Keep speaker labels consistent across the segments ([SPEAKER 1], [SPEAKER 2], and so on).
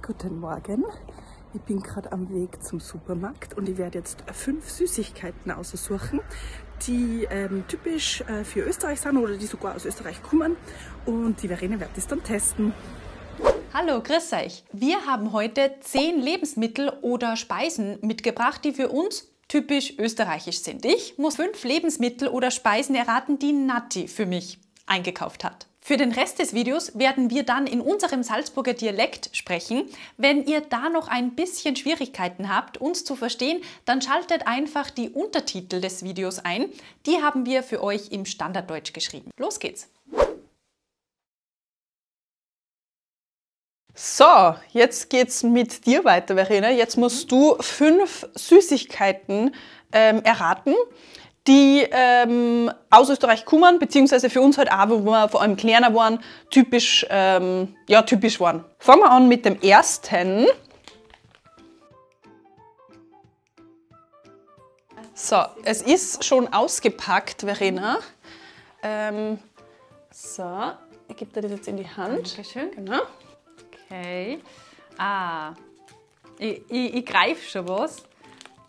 [SPEAKER 1] Guten Morgen. Ich bin gerade am Weg zum Supermarkt und ich werde jetzt 5 Süßigkeiten aussuchen, die typisch für Österreich sind oder die sogar aus Österreich kommen. Und die Verena wird das dann testen.
[SPEAKER 2] Hallo, grüß euch. Wir haben heute 10 Lebensmittel oder Speisen mitgebracht, die für uns typisch österreichisch sind. Ich muss 5 Lebensmittel oder Speisen erraten, die Nati für mich eingekauft hat. Für den Rest des Videos werden wir dann in unserem Salzburger Dialekt sprechen. Wenn ihr da noch ein bisschen Schwierigkeiten habt, uns zu verstehen, dann schaltet einfach die Untertitel des Videos ein. Die haben wir für euch im Standarddeutsch geschrieben. Los geht's!
[SPEAKER 3] So, jetzt geht's mit dir weiter, Verena. Jetzt musst du 5 Süßigkeiten erraten, die aus Österreich kommen, beziehungsweise für uns halt auch, wo wir vor allem kleiner waren, typisch waren. Fangen wir an mit dem ersten. So, es ist schon ausgepackt, Verena. So, ich gebe dir das jetzt in die Hand.
[SPEAKER 2] Dankeschön.
[SPEAKER 3] Genau.
[SPEAKER 2] Okay. Ich greife schon was.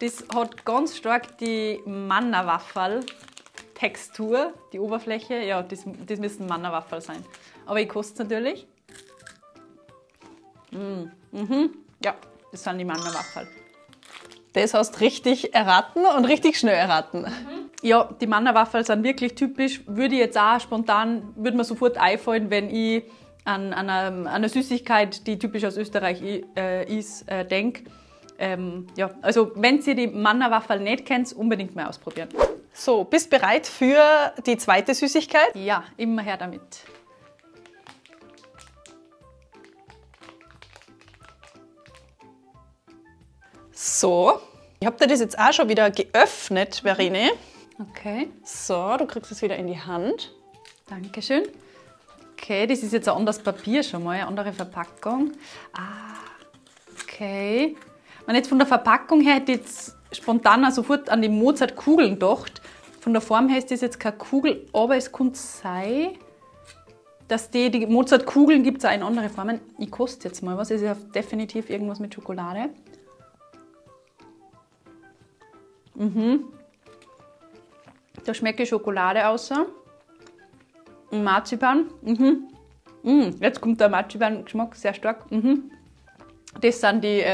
[SPEAKER 2] Das hat ganz stark die Manna-Waffel-Textur, die Oberfläche. Ja, das müssen Manna-Waffel sein. Aber ich koste es natürlich. Ja, das sind die Manna-Waffel.
[SPEAKER 3] Das hast du richtig erraten und richtig schnell erraten.
[SPEAKER 2] Ja, die Manna-Waffel sind wirklich typisch. Würde ich jetzt auch spontan, würde mir sofort einfallen, wenn ich an eine Süßigkeit, die typisch aus Österreich ist, denke. Ja, also wenn ihr die Manna-Waffel nicht kennt, unbedingt mal ausprobieren.
[SPEAKER 3] So, bist bereit für die zweite Süßigkeit?
[SPEAKER 2] Ja, immer her damit.
[SPEAKER 3] So, ich habe dir das jetzt auch schon wieder geöffnet, Verena.
[SPEAKER 2] Okay.
[SPEAKER 3] So, du kriegst es wieder in die Hand.
[SPEAKER 2] Dankeschön. Okay, das ist jetzt ein anderes Papier schon mal, eine andere Verpackung. Okay. Wenn jetzt von der Verpackung her hätte ich jetzt spontan sofort an die Mozartkugeln gedacht. Von der Form her ist das jetzt keine Kugel, aber es könnte sein, dass die Mozartkugeln gibt es auch in andere Formen. Ich koste jetzt mal was, es ist ja definitiv irgendwas mit Schokolade. Da schmecke ich Schokolade außer. Marzipan. Jetzt kommt der Marzipan-Geschmack sehr stark. Das sind die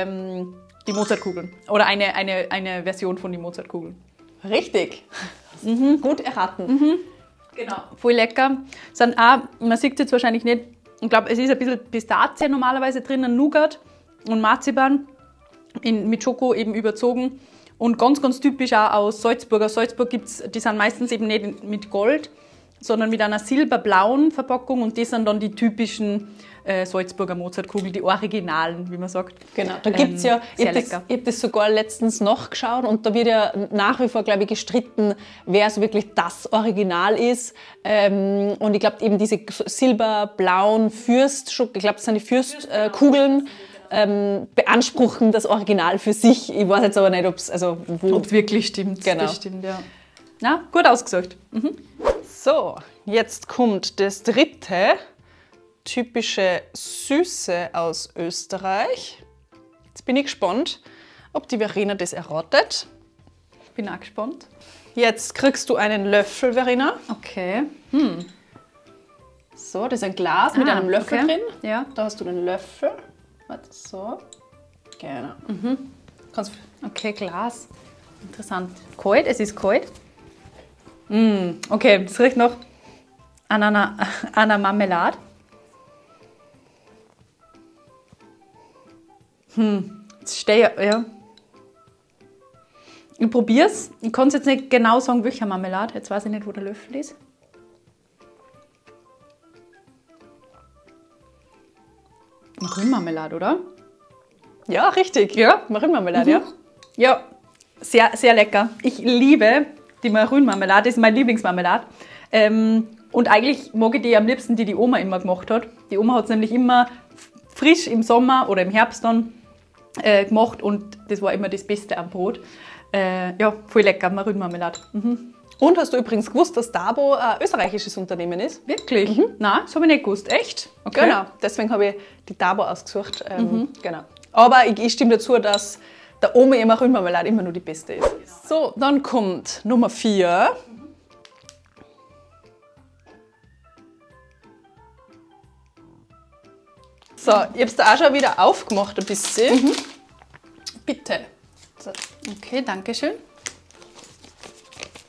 [SPEAKER 2] Mozartkugeln. Oder eine Version von den Mozartkugeln.
[SPEAKER 3] Richtig. Gut erraten.
[SPEAKER 2] Genau. Voll lecker. Sind auch, man sieht es jetzt wahrscheinlich nicht, ich glaube, es ist ein bisschen Pistazie normalerweise drinnen, Nougat und Marzipan mit Schoko eben überzogen. Und ganz, ganz typisch auch aus Salzburg. Aus Salzburg gibt's, die sind meistens eben nicht mit Gold, sondern mit einer silberblauen Verpackung. Und das sind dann die typischen Salzburger Mozartkugeln, die Originalen, wie man sagt.
[SPEAKER 3] Genau, da gibt es ja, ich habe das sogar letztens nachgeschaut und da wird ja nach wie vor, glaube ich, gestritten, wer so wirklich das Original ist. Und ich glaube eben diese silberblauen ich glaube, das sind die Fürstkugeln, beanspruchen das Original für sich. Ich weiß jetzt aber nicht, ob es
[SPEAKER 2] wirklich stimmt.
[SPEAKER 3] Genau.
[SPEAKER 2] Das stimmt, ja. Na, gut ausgesagt.
[SPEAKER 3] So, jetzt kommt das dritte typische Süße aus Österreich. Jetzt bin ich gespannt, ob die Verena das erratet.
[SPEAKER 2] Ich bin auch gespannt.
[SPEAKER 3] Jetzt kriegst du einen Löffel, Verena.
[SPEAKER 2] Okay.
[SPEAKER 3] So, das ist ein Glas mit einem Löffel drin.
[SPEAKER 2] Ja.
[SPEAKER 3] Da hast du den Löffel. Warte, so. Genau.
[SPEAKER 2] Okay, Glas. Interessant. Kalt, es ist kalt. Okay, das riecht noch an einer Marmelade. Jetzt stehe ich, ja. Ich probiere es. Ich kann es jetzt nicht genau sagen, welche Marmelade. Jetzt weiß ich nicht, wo der Löffel ist. Marillenmarmelade, oder?
[SPEAKER 3] Ja, richtig. Ja, Marillenmarmelade, ja.
[SPEAKER 2] Ja, sehr, sehr lecker. Ich liebe die Marillenmarmelade, das ist meine Lieblingsmarmelade. Und eigentlich mag ich die am liebsten, die Oma immer gemacht hat. Die Oma hat es nämlich immer frisch im Sommer oder im Herbst dann gemacht und das war immer das Beste am Brot. Ja, voll lecker, Marillenmarmelade.
[SPEAKER 3] Und hast du übrigens gewusst, dass Dabo ein österreichisches Unternehmen ist?
[SPEAKER 2] Wirklich? Nein, das habe ich nicht gewusst. Echt? Okay.
[SPEAKER 3] Genau, deswegen habe ich die Dabo ausgesucht. Genau. Aber ich stimme dazu, dass der Oma Rübenmarmelade immer nur die beste ist. So, dann kommt Nummer 4. So, ich habe es da auch schon wieder aufgemacht ein bisschen. Bitte.
[SPEAKER 2] So. Okay, danke schön.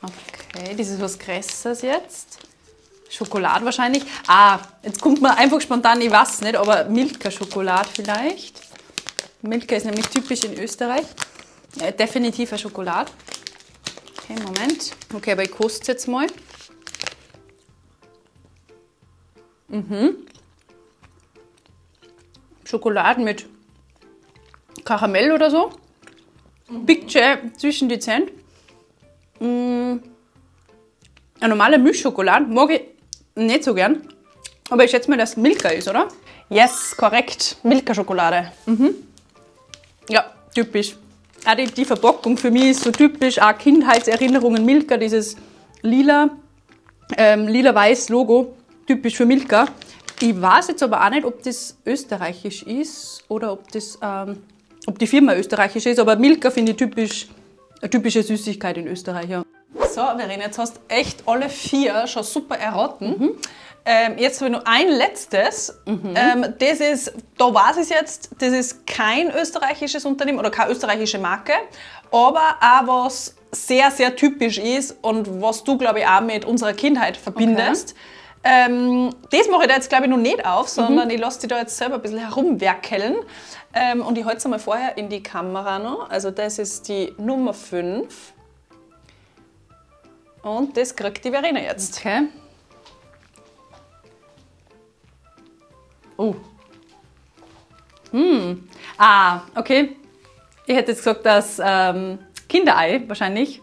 [SPEAKER 2] Okay, das ist was Größeres jetzt. Schokolade wahrscheinlich. Ah, jetzt kommt mir einfach spontan, ich weiß nicht, aber Milka-Schokolade vielleicht. Milka ist nämlich typisch in Österreich. Definitiv eine Schokolade. Okay, Moment. Okay, aber ich koste es jetzt mal. Schokolade mit Karamell oder so. Biegt schön zwischen die Zähne. Eine normale Milchschokolade mag ich nicht so gern. Aber ich schätze mal, dass Milka ist, oder?
[SPEAKER 3] Yes, korrekt. Milka-Schokolade.
[SPEAKER 2] Ja, typisch. Auch die Verpackung für mich ist so typisch. Auch Kindheitserinnerungen Milka, dieses lila, lila-weiß Logo, typisch für Milka. Ich weiß jetzt aber auch nicht, ob das österreichisch ist oder ob die Firma österreichisch ist. Aber Milka finde ich eine typische Süßigkeit in Österreich. Ja.
[SPEAKER 3] So, Verena, jetzt hast du echt alle 4 schon super erraten. Jetzt habe ich noch ein letztes. Das ist, da weiß ich jetzt, das ist kein österreichisches Unternehmen oder keine österreichische Marke, aber auch was sehr, sehr typisch ist und was du, glaube ich, auch mit unserer Kindheit verbindest. Okay. Das mache ich da jetzt, glaube ich, noch nicht auf, sondern ich lasse dich da jetzt selber ein bisschen herumwerkeln. Und ich halte es einmal vorher in die Kamera noch. Also das ist die Nummer 5. Und das kriegt die Verena jetzt.
[SPEAKER 2] Okay. Oh. Ah, okay. Ich hätte jetzt gesagt, dass Kinderei wahrscheinlich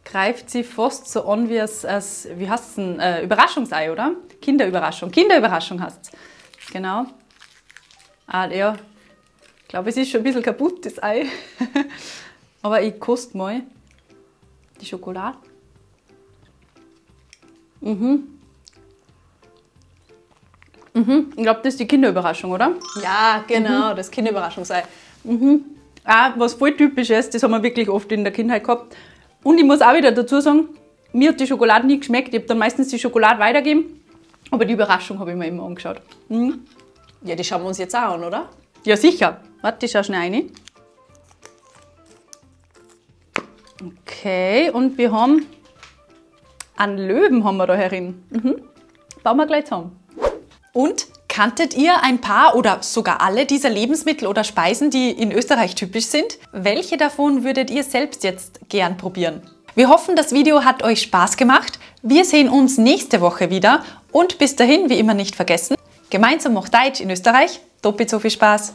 [SPEAKER 2] greift sie fast so an wie wie heißt es denn? Überraschungsei, oder? Kinderüberraschung. Kinderüberraschung heißt es. Genau. Ah, ja. Ich glaube, es ist schon ein bisschen kaputt, das Ei. Aber ich koste mal die Schokolade. Ich glaube, das ist die Kinderüberraschung, oder?
[SPEAKER 3] Ja, genau, das Kinderüberraschungsei.
[SPEAKER 2] Auch was voll typisch ist, das haben wir wirklich oft in der Kindheit gehabt. Und ich muss auch wieder dazu sagen, mir hat die Schokolade nie geschmeckt. Ich habe dann meistens die Schokolade weitergegeben, aber die Überraschung habe ich mir immer angeschaut.
[SPEAKER 3] Ja, die schauen wir uns jetzt auch an, oder?
[SPEAKER 2] Ja, sicher. Warte, ich schau schnell rein. Okay, und wir haben einen Löwen haben wir da herin. Bauen wir gleich zusammen.
[SPEAKER 4] Und kanntet ihr ein paar oder sogar alle dieser Lebensmittel oder Speisen, die in Österreich typisch sind? Welche davon würdet ihr selbst jetzt gern probieren? Wir hoffen, das Video hat euch Spaß gemacht. Wir sehen uns nächste Woche wieder und bis dahin, wie immer nicht vergessen, gemeinsam macht Deutsch in Österreich doppelt so viel Spaß.